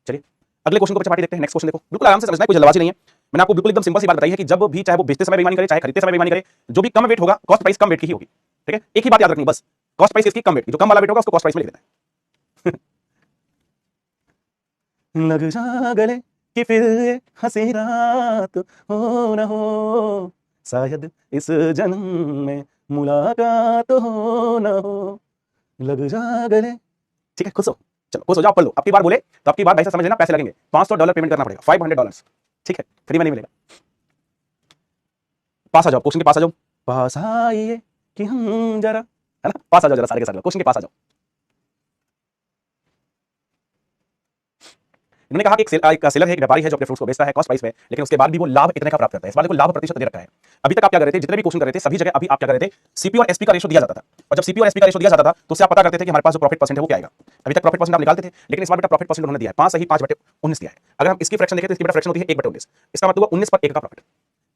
चलिए अगले क्वेश्चन को बच्चा पार्टी देखते हैं। नेक्स्ट क्वेश्चन देखो, बिल्कुल आराम से समझना है, कोई जल्दबाजी नहीं है। मैंने आपको बिल्कुल एकदम सिंपल सी बात बताई है कि जब भी चाहे वो बेचते समय बेईमानी करे, चाहे खरीदते समय बेईमानी करे, जो भी कम वेट होगा कॉस्ट प्राइस कम वेट की ही होगी। ठीक है, एक ही बात याद रखनी बस, कॉस्ट प्राइस इसकी कम वेट की, जो कम वाला वेट होगा उसको कॉस्ट प्राइस में लिख देना है लग जा गले कि फिर ये हंसी रात हो न हो, शायद इस जन्म में मुलाकात हो ना हो, लग जा गले। ठीक है, खुश हो, चलो खुश हो जाओ, पढ़ लो। अब की बार बोले तो अब की बार भाई साहब समझ लेना, पैसे लगेंगे, $500 पेमेंट करना पड़ेगा, $500। ठीक है, फ्री में नहीं मिलेगा। पास आ जाओ, क्वेश्चन के पास आ जाओ, पास आइए कि हम जरा, है ना, पास आ जाओ जरा, सारे के सारे क्वेश्चन के पास आ जाओ। इन्होंने कहा कि एक सेलर है, एक व्यापारी है जो अपने फ्रूट्स को बेचता है कॉस्ट प्राइस में, लेकिन उसके बाद भी वो लाभ इतने का प्राप्त करता है। इस बार देखो लाभ प्रतिशत दे रखा है। अभी तक आप क्या कर रहे थे, जितने भी क्वेश्चन कर रहे थे सभी जगह अभी आप क्या कर रहे थे, सीपी और एसपी का रेशो दिया जाता था, और जब सीपी और एसपी का रेशो दिया जाता था तो उससे आप पता करते थे कि हमारे पास जो प्रॉफिट परसेंट है वो क्या आएगा। अभी तक प्रॉफिट परसेंट आप निकालते थे, लेकिन इस बार बेटा प्रॉफिट परसेंट उन्होंने दिया है 5 सही 5/19 दिया है। अगर हम इसकी फ्रैक्शन देखें तो इसकी बेटा फ्रैक्शन होती है 1/19, इसका मतलब 19 पर 1 का प्रॉफिट।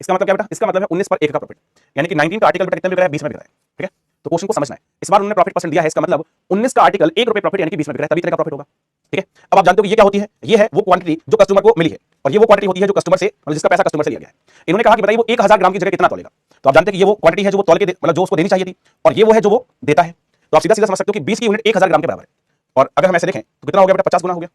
इसका मतलब क्या बेटा, इसका मतलब है 19 पर 1 का प्रॉफिट, यानी कि 19 का आर्टिकल बेटा कितने में बिक रहा है, 20 में बिक रहा है। ठीक है, तो क्वेश्चन को समझना है। इस बार उन्होंने प्रॉफिट परसेंट दिया है, इसका मतलब 19 का आर्टिकल ₹1 प्रॉफिट यानी कि 20 में बिक रहा है, तभी इतने का प्रॉफिट होगा। ठीक है, अब आप जानते हो कि ये क्या होती है, ये है वो क्वांटिटी जो कस्टमर को मिली है, और ये वो क्वांटिटी होती है जो कस्टमर से, मतलब जिसका पैसा कस्टमर से लिया गया है। इन्होंने कहा कि बताइए वो 1000 ग्राम की जगह कितना तोलेगा, तो आप जानते हैं कि ये वो क्वांटिटी है जो वो तौल के मतलब जो उसको देनी चाहिए थी, और ये वो है जो वो देता है। तो आप सीधा सीधा समझ सकते हो कि 20 की यूनिट 1000 ग्राम के बराबर है। और अगर हम ऐसे देखें तो कितना हो गया बेटा, 50 गुना हो गया।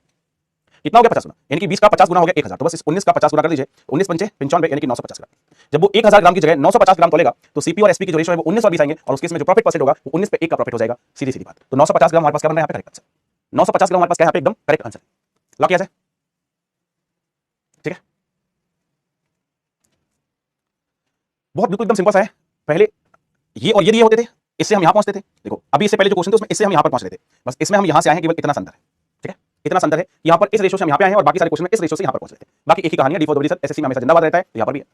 कितना हो गया, 50 गुना, यानी कि 20 का 50 गुना हो गया 1000, तो बस इस 19 का 50 गुना कर दीजिए, 19 पंचे 95 यानी कि 950 ग्राम। जब वो 1000 ग्राम की जगह 950 ग्राम तोलेगा तो सीपी और एसपी की जो रेशो है वो 19 और 20 आएंगे, और उसके इसमें जो प्रॉफिट परसेंट होगा वो 19 पे 1 का प्रॉफिट हो जाएगा। सीधी सीधी बात, तो 950 ग्राम हमारे पास क्या बन रहा है यहाँ पे, करेक्ट आंसर। 950 ग्राम हमारे पास क्या है यहाँ पे, एकदम करेक्ट आंसर। लॉक किया जाए, ठीक है, बहुत बिल्कुल एकदम सिंपल सा है। पहले ये और ये दिए होते थे, इससे हम यहां पहुंचते थे। देखो अभी इससे पहले जो क्वेश्चन थे उसमें इससे हम यहां पर पहुंच रहे थे, बस इसमें हम यहां से आए हैं, केवल इतना संतर है। ठीक है, इतना संतर है, यहां पर इस रेशो से हम यहां पे आए हैं, और बाकी सारे क्वेश्चन में इस रेशो से यहां पर पहुंच रहे थे। बाकी एक ही कहानी है, डी4 सर एसएससी में हमेशा जिंदाबाद रहता है, यहां पर भी है।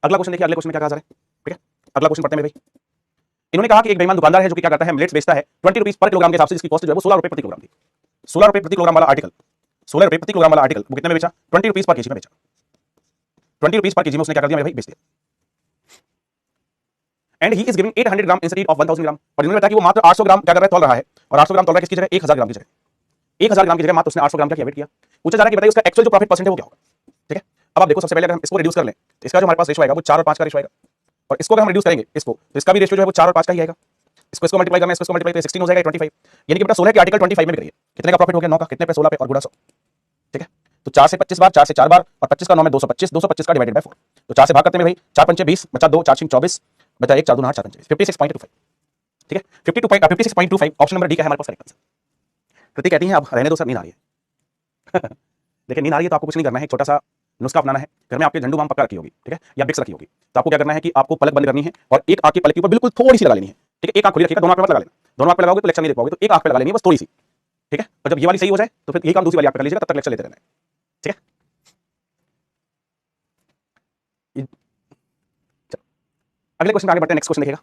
अगला क्वेश्चन देखिए, अगले क्वेश्चन में क्या कहा जा रहा है। ठीक है, अगला क्वेश्चन पढ़ते हैं मेरे भाई। इन्होंने कहा कि एक बेईमान दुकानदार है जो कि क्या करता है, मिलेट्स बेचता है 20 रुपीज पर किलोग्राम के हिसाब से, जिसकी कॉस्ट जो है वो 16 रुपए प्रति किलोग्राम थी। 16 रुपए प्रति किलोग्राम वाला आर्टिकल, 16 रुपए प्रति किलोग्राम वाला आर्टिकल वो कितने में बेचा, 20 रुपीज पर केजी में बेचा। 20 रुपीज पर केजी में उसने क्या कर दिया मेरे भाई, बेच दिया। And he is giving 800 gram instead of 1000 ग्राम, और इन्होंने बताया कि वो मात्र 800 ग्राम क्या कर रहा है, तौल रहा है, और 800 ग्राम तौल रहा है किसकी जगह, 1000 ग्राम की जगह। 1000 ग्राम की जगह मात्र उसने 800 ग्राम क्या वेट किया। पूछा जा रहा है कि बताइए उसका एक्चुअल जो प्रॉफिट परसेंट है वो क्या होगा। ठीक है, अब आप देखो सबसे पहले अगर हम इसको रिड्यूस कर लें तो इसका जो हमारे पास रेशो आएगा वो 4 और 5 का रेशो आएगा, और इसको अगर हम रिड्यूस करेंगे इसको तो इसका भी रेशो जो है वो 4 और 5 का ही आएगा। इसको मल्टीप्लाई करना है, इसको मल्टीप्लाई तो 16 हो जाएगा, 25, यानी कि बेटा 16 के आर्टिकल 25 में बिक रही है। कितने का प्रॉफिट हो गया, 9 का, कितने पे 16 पे और गुणा 100। ठीक है, तो 4 से 25 बार, 4 से 4 बार, और 25 का 9 में 225, 225 का डिवाइडेड बाय 4, तो 4 से भाग करते हैं भाई, 4 पंचे 20 बचा 2, 4 24 बचा 1, 4 2 8, 4 25, 56.25। ठीक है, 56.25 ऑप्शन नंबर डी का है हमारे पास करेक्ट आंसर। कृति कहती है अब रहने दो सर, नींद आ रही है। देखिए नींद आ रही है तो आपको कुछ नहीं करना है, एक छोटा सा नुस्खा अपनाना है। घर में आपके झंडू बाम पक्का रखी होगी, ठीक है, या बिक्स रखी होगी, तो आपको क्या करना है कि आपको पलक बंद करनी है, और एक आंख की पलक के ऊपर बिल्कुल थोड़ी सी लगा लेनी है। ठीक है, एक आंख खुली रखिएगा, दोनों आंख पे मत लगा लेना, दोनों आंख पे लगाओगे तो लेक्चर नहीं दे पाओगे, तो एक आंख पे लगा लेनी है बस थोड़ी सी। ठीक है, और जब ये वाली सही हो जाए तो फिर ये काम दूसरी वाली आंख पे कर लीजिएगा, तब तक लेक्चर लेते रहना है। ठीक है, चलो अगले क्वेश्चन आगे बढ़ते हैं। नेक्स्ट क्वेश्चन देखिएगा,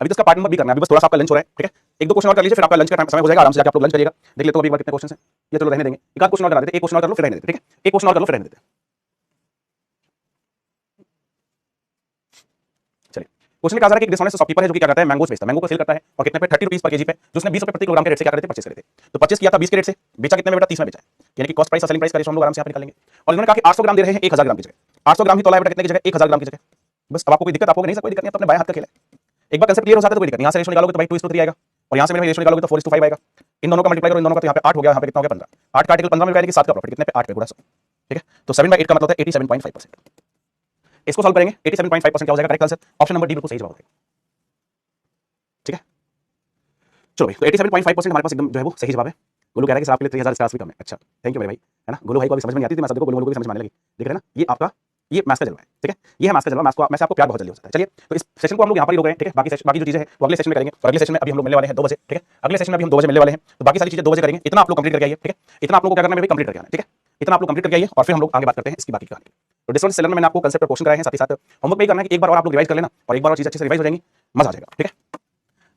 अभी तो इसका पार्ट नंबर भी करना है, अभी बस थोड़ा सा आपका लंच हो रहा है। ठीक है, एक दो क्वेश्चन और कर लीजिए, फिर आपका लंच का टाइम समय हो जाएगा, आराम से जाके आप लोग लंच करिएगा। देख लेते हो अभी एक बार कितने क्वेश्चन हैं, ये चलो रहने देंगे, एक आध क्वेश्चन और करा देते, एक क्वेश्चन और कर लो फिर रहने देते। ठीक है, एक क्वेश्चन और कर लो फिर रहने देते। चलिए, क्वेश्चन में कहा जा रहा है कि डिसऑनेस्ट शॉपकीपर है जो कि क्या करता है, मैंगोज बेचता है, मैंगो को सेल करता है, और कितने पे 30 रुपीज पर केजी पे, जो उसने 20 रुपए प्रति किलोग्राम के रेट से क्या करते परचेस करे थे, तो परचेस किया था 20 के रेट से, बेचा कितने में बेटा, 30 में बेचा है, यानी कि कॉस्ट प्राइस और सेलिंग प्राइस का रेशो हम लोग आराम से यहाँ पे निकालेंगे। और इन्होंने कहा कि 800 ग्राम दे रहे हैं 1000 ग्राम की जगह, 800 ग्राम ही तोला है बेटा कितने की जगह, 1000 ग्राम की जगह। बस अब आपको कोई दिक्कत, आपको नहीं, कोई दिक्कत नहीं, अपने बाएं हाथ का खेल है। एक बार कंसेप्ट क्लियर हो जाता है तो कोई दिक्कत नहीं, यहाँ से रेशो निकालोगे तो भाई 2:3 आएगा, और यहाँ से मेरे रेशो निकालोगे तो 4:5 आएगा। इन दोनों का मल्टीप्लाई करो, इन दोनों का, तो यहाँ पे 8 हो गया, यहाँ पे कितना हो गया 15, 8 का आर्टिकल 15 में, यानी कि 7 का प्रॉफिट कितने पे, 8 पे गुणा 100। ठीक है, तो 7/8 का मतलब होता है 87.5%। इसको सॉल्व करेंगे, 87.5% क्या हो जाएगा, correct answer option number D बिल्कुल सही जवाब है। ठीक है, चलो भाई, तो 87.5% हमारे पास एकदम जो है वो सही जवाब है। गोलू कह रहा है कि सर आपके लिए 3000 इसका भी कम है। अच्छा, थैंक यू मेरे भाई, है ना। गोलू भाई को अभी समझ में नहीं आती थी, मैं सब देखो गोलू को भी समझ में आने लगी, देख रहे हैं ना, ये आपका ये मैथ्स का जलवा है। ठीक है, ये है मैथ्स का जलवा, मैथ्स से आपको प्यार बहुत जल्दी हो जाता है। चलिए, तो इस सेशन को हम लोग यहाँ पर ही रोक रहे हैं। ठीक है, बाकी जो चीजें हैं वो अगले सेशन में करेंगे, और अगले सेशन में अभी हम लोग मिलने वाले हैं 2 बजे। ठीक है, अगले सेशन में अभी हम 2 बजे मिलने वाले हैं, तो बाकी सारी चीजें 2 बजे करेंगे। इतना आप लोग कंप्लीट करके आइए। ठीक है, इतना आप लोगों को क्या करना है, कंप्लीट करके आना। ठीक है, इतना आप लोग कंप्लीट करके आइए, और फिर हम लोग आगे बात करते हैं इसकी बाकी कहानी। तो डिस्टेंस सेलर में मैंने आपको कंसेप्ट पर क्वेश्चन कराए हैं, साथ ही साथ होमवर्क भी करना है कि एक बार और आप लोग रिवाइज कर लेना, और एक बार और चीज अच्छे से रिवाइज हो जाएंगी, मजा आ जाएगा। ठीक है,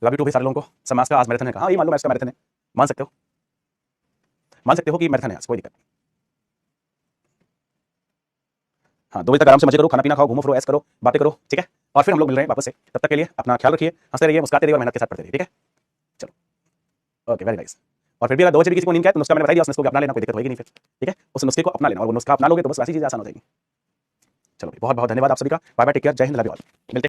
लव यू टू भी सारे लोगों को। समाज का आज मैराथन है, कहा ये मान लो मैथ्स का मैराथन है, मान सकते हो, मान सकते हो कि मैराथन है आज, कोई दिक्कत नहीं। हाँ, 2 बजे तक आराम से मजे करो, खाना पीना खाओ, घूमो फिरो, ऐश करो, बातें करो। ठीक है, और फिर हम लोग मिल रहे हैं वापस से, तब तक के लिए अपना ख्याल रखिए, हंसते रहिए, मुस्कुराते रहिए, और मेहनत के साथ पढ़ते रहिए। ठीक है, चलो ओके, वेरी नाइस। और फिर भी अगर 2 बजे भी किसी को नींद आए तो नुस्खा मैंने बता दिया, उस नुस्खे को अपना लेना, कोई दिक्कत होगी नहीं फिर। ठीक है, उस नुस्खे को अपना लेना, और वो नुस्खा अपना लोगे तो बस वैसी चीजें आसान हो जाएगी। चलो भाई, बहुत बहुत धन्यवाद आप सभी का, बाय बाय, टेक केयर, जय हिंद, लव यू ऑल। मिलते हैं।